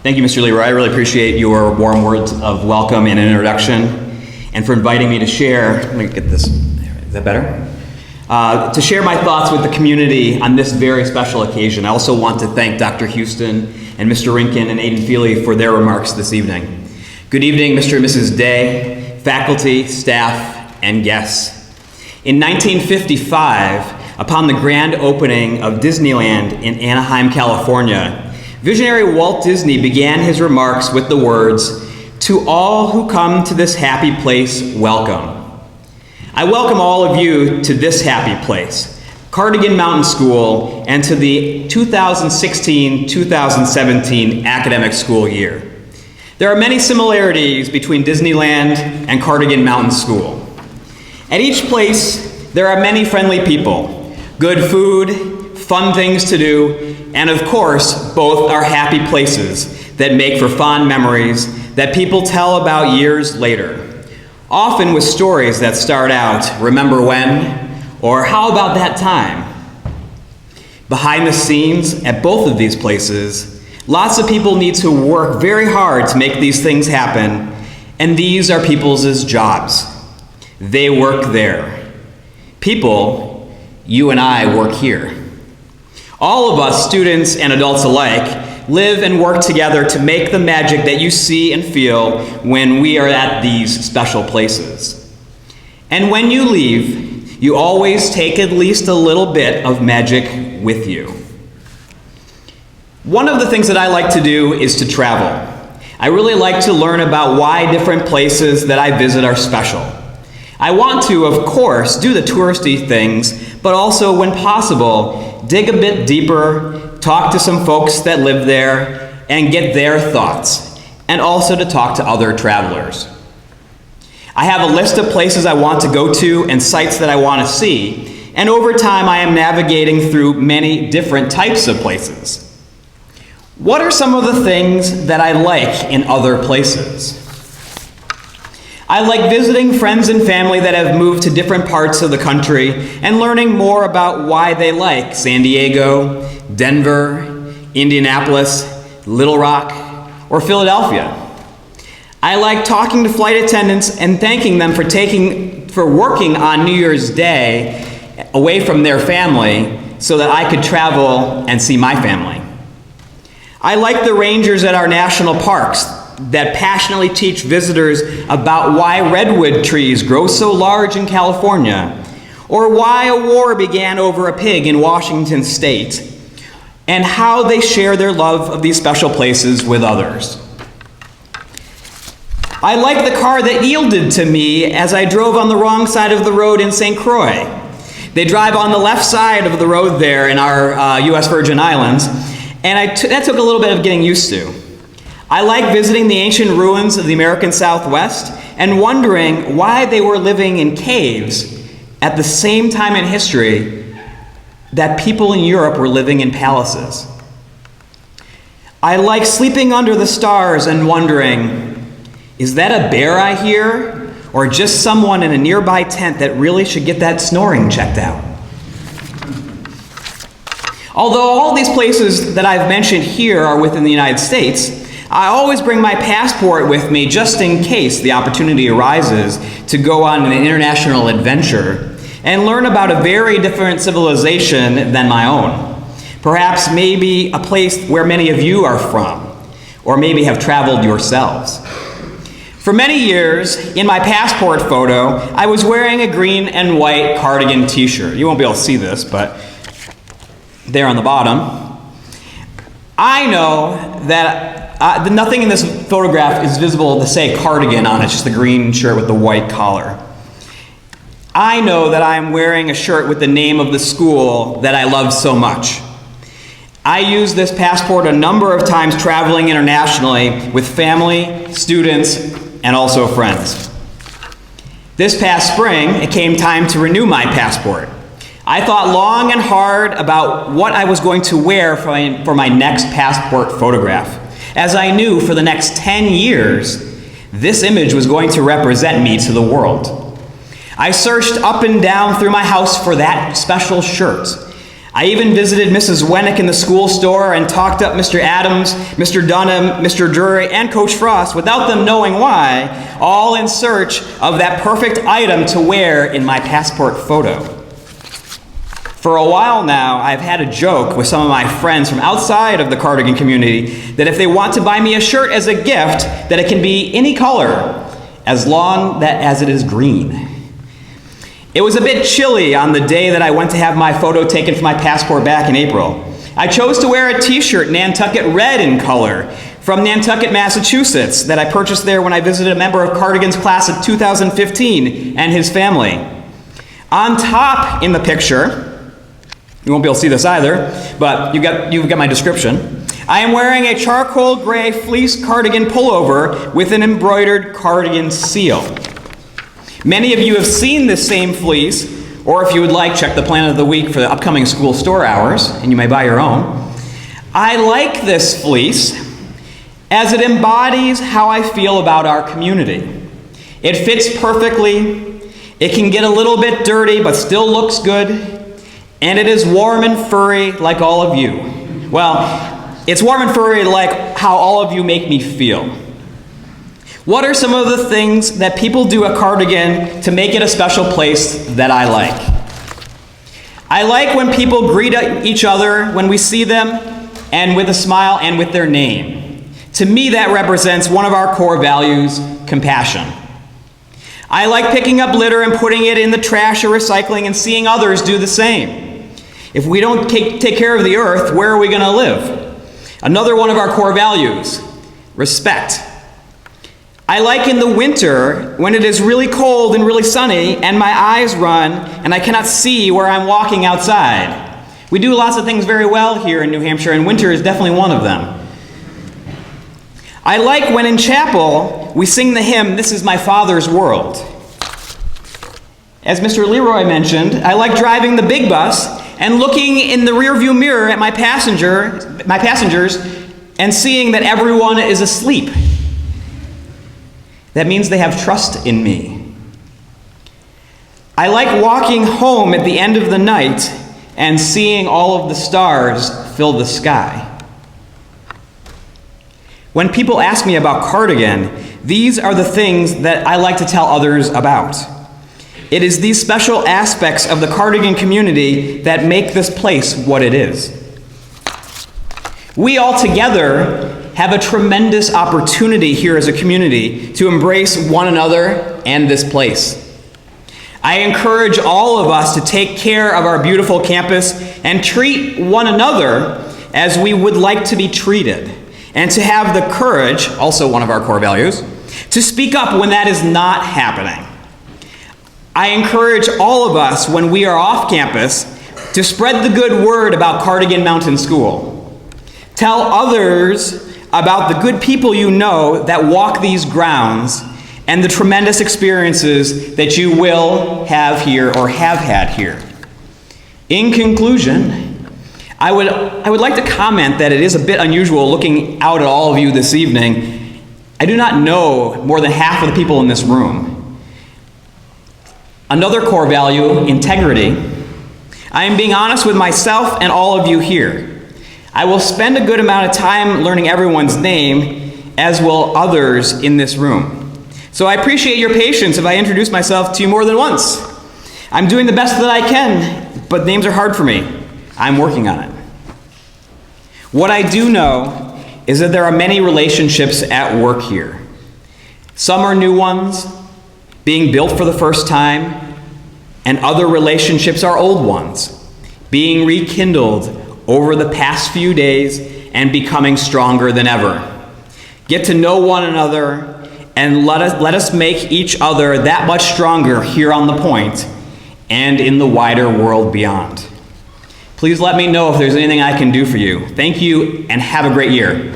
Thank you, Mr. Leroy. I really appreciate your warm words of welcome and introduction, and for inviting me to share. Let me get this. Is that better? To share my thoughts with the community on this very special occasion. I also want to thank Dr. Houston and Mr. Rinkin and Aiden Feely for their remarks this evening. Good evening, Mr. and Mrs. Day, faculty, staff, and guests. In 1955, upon the grand opening of Disneyland in Anaheim, California, visionary Walt Disney began his remarks with the words, "To all who come to this happy place, welcome." I welcome all of you to this happy place, Cardigan Mountain School, and to the 2016-2017 academic school year. There are many similarities between Disneyland and Cardigan Mountain School. At each place, there are many friendly people, good food, fun things to do, and of course, both are happy places that make for fond memories that people tell about years later, often with stories that start out, "Remember when?" or "How about that time?" Behind the scenes at both of these places, lots of people need to work very hard to make these things happen, and these are people's jobs. They work there. People, you and I work here. All of us, students and adults alike, live and work together to make the magic that you see and feel when we are at these special places. And when you leave, you always take at least a little bit of magic with you. One of the things that I like to do is to travel. I really like to learn about why different places that I visit are special. I want to, of course, do the touristy things, but also, when possible, dig a bit deeper, talk to some folks that live there, and get their thoughts, and also to talk to other travelers. I have a list of places I want to go to and sites that I want to see, and over time I am navigating through many different types of places. What are some of the things that I like in other places? I like visiting friends and family that have moved to different parts of the country and learning more about why they like San Diego, Denver, Indianapolis, Little Rock, or Philadelphia. I like talking to flight attendants and thanking them for working on New Year's Day away from their family so that I could travel and see my family. I like the rangers at our national parks that passionately teach visitors about why redwood trees grow so large in California, or why a war began over a pig in Washington State, and how they share their love of these special places with others. I like the car that yielded to me as I drove on the wrong side of the road in St. Croix. They drive on the left side of the road there in our U.S. Virgin Islands, and that took a little bit of getting used to. I like visiting the ancient ruins of the American Southwest and wondering why they were living in caves at the same time in history that people in Europe were living in palaces. I like sleeping under the stars and wondering, is that a bear I hear, or just someone in a nearby tent that really should get that snoring checked out? Although all these places that I've mentioned here are within the United States, I always bring my passport with me just in case the opportunity arises to go on an international adventure and learn about a very different civilization than my own. Perhaps maybe a place where many of you are from, or maybe have traveled yourselves. For many years, in my passport photo, I was wearing a green and white cardigan t-shirt. You won't be able to see this, but there on the bottom. I know that nothing in this photograph is visible to say Cardigan on it, it's just the green shirt with the white collar. I know that I am wearing a shirt with the name of the school that I love so much. I used this passport a number of times traveling internationally with family, students, and also friends. This past spring, it came time to renew my passport. I thought long and hard about what I was going to wear for my next passport photograph, as I knew for the next 10 years, this image was going to represent me to the world. I searched up and down through my house for that special shirt. I even visited Mrs. Wennick in the school store and talked up Mr. Adams, Mr. Dunham, Mr. Drury, and Coach Frost without them knowing why, all in search of that perfect item to wear in my passport photo. For a while now, I've had a joke with some of my friends from outside of the Cardigan community that if they want to buy me a shirt as a gift, that it can be any color, as long as it is green. It was a bit chilly on the day that I went to have my photo taken for my passport back in April. I chose to wear a t-shirt Nantucket red in color from Nantucket, Massachusetts that I purchased there when I visited a member of Cardigan's class of 2015 and his family. On top in the picture, you won't be able to see this either, but you've got my description. I am wearing a charcoal gray fleece cardigan pullover with an embroidered cardigan seal. Many of you have seen this same fleece, or if you would like, check the plan of the week for the upcoming school store hours, and you may buy your own. I like this fleece as it embodies how I feel about our community. It fits perfectly, it can get a little bit dirty, but still looks good, and it is warm and furry like all of you. Well, it's warm and furry like how all of you make me feel. What are some of the things that people do at Cardigan to make it a special place that I like? I like when people greet each other when we see them, and with a smile and with their name. To me, that represents one of our core values, compassion. I like picking up litter and putting it in the trash or recycling and seeing others do the same. If we don't take care of the earth, where are we going to live? Another one of our core values, respect. I like in the winter when it is really cold and really sunny and my eyes run and I cannot see where I'm walking outside. We do lots of things very well here in New Hampshire, and winter is definitely one of them. I like when in chapel we sing the hymn, "This is my Father's World." As Mr. Leroy mentioned, I like driving the big bus and looking in the rearview mirror at my passengers and seeing that everyone is asleep. That means they have trust in me. I like walking home at the end of the night and seeing all of the stars fill the sky. When people ask me about Cardigan, these are the things that I like to tell others about. It is these special aspects of the Cardigan community that make this place what it is. We all together have a tremendous opportunity here as a community to embrace one another and this place. I encourage all of us to take care of our beautiful campus and treat one another as we would like to be treated, and to have the courage, also one of our core values, to speak up when that is not happening. I encourage all of us when we are off campus to spread the good word about Cardigan Mountain School. Tell others about the good people you know that walk these grounds and the tremendous experiences that you will have here or have had here. In conclusion, I would like to comment that it is a bit unusual looking out at all of you this evening. I do not know more than half of the people in this room. Another core value, integrity. I am being honest with myself and all of you here. I will spend a good amount of time learning everyone's name, as will others in this room. So I appreciate your patience if I introduce myself to you more than once. I'm doing the best that I can, but names are hard for me. I'm working on it. What I do know is that there are many relationships at work here. Some are new ones, being built for the first time, and other relationships are old ones, being rekindled over the past few days and becoming stronger than ever. Get to know one another and let us make each other that much stronger here on the point and in the wider world beyond. Please let me know if there's anything I can do for you. Thank you and have a great year.